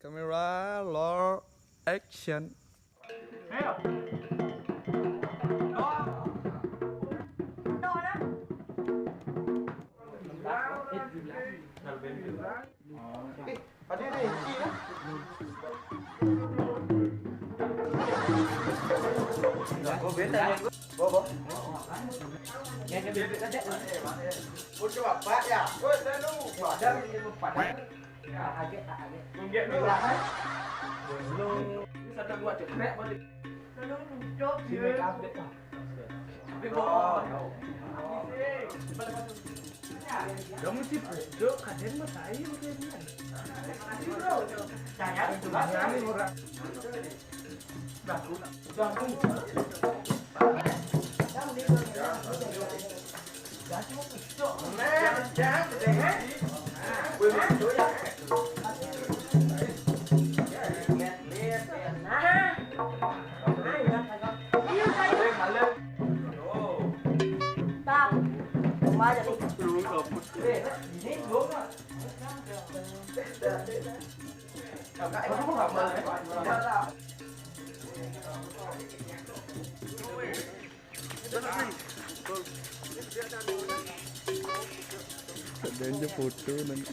Camera, roll, action. Adanya foto nanti.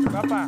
Berapa?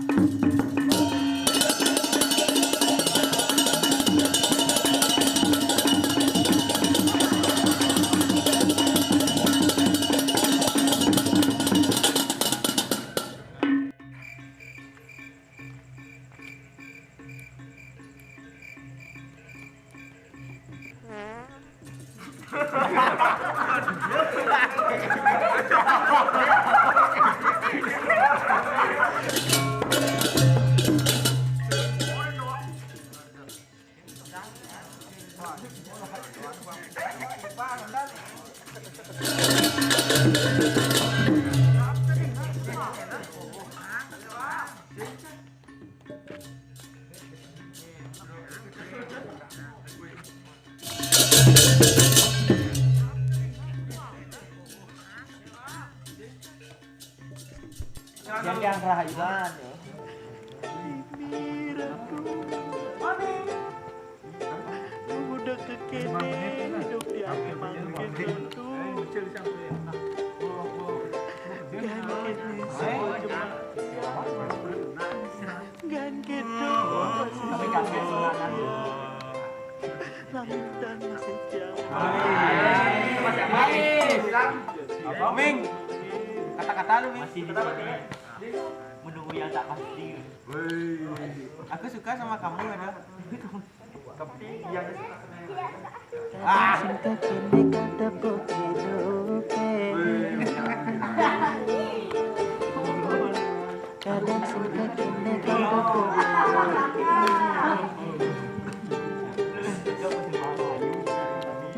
Yang rahajuan udah kekini hidup di makin tentu gan gitu langit dan masih jauh. Ming, kata-kata lu Ming. Masih menunggu yang tak pasti. Aku suka sama kamu ada. Tapi yang Cinta kini kata kadang cinta kini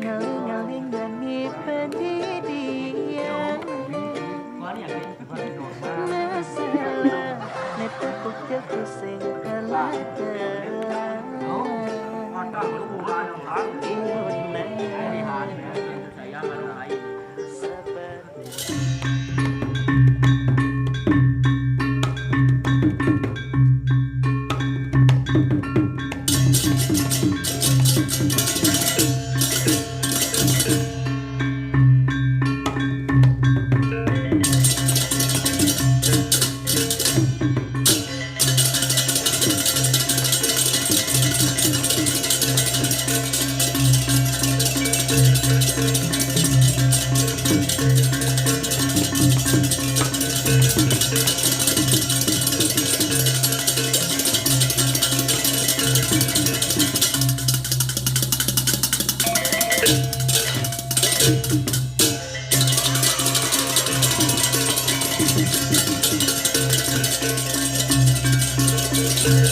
ngaling-ngaling demi pendidikan masalah netepuk jatuh sing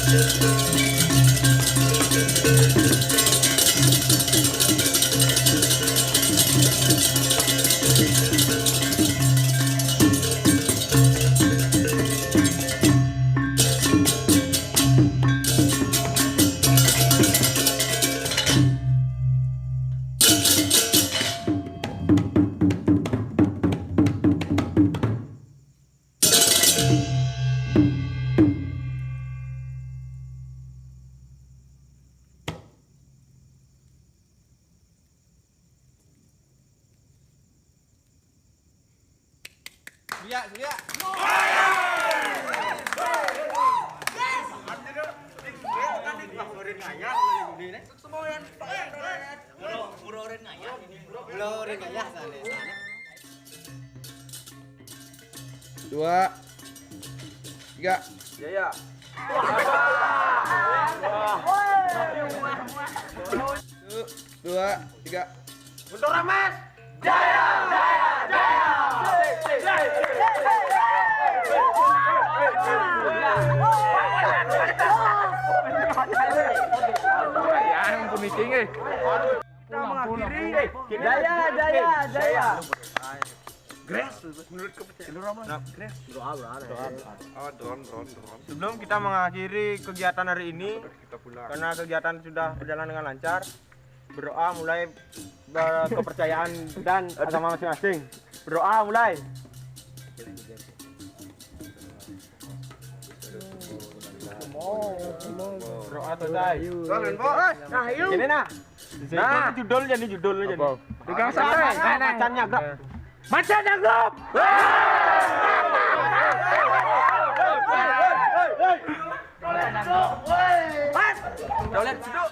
Surya. Dua, tiga. Jaya. Satu, dua, tiga. Untuk Ramas. Yang puniking Jaya. Sebelum kita mengakhiri kegiatan hari ini, karena kegiatan sudah berjalan dengan lancar, berdoa mulai kepercayaan dan agama masing-masing. Berdoa mulai. Berdoa selesai. Ini nah. Nah, judul jadi. Pegang santai. Macannya gerak. Macannya grup. Dolet duduk.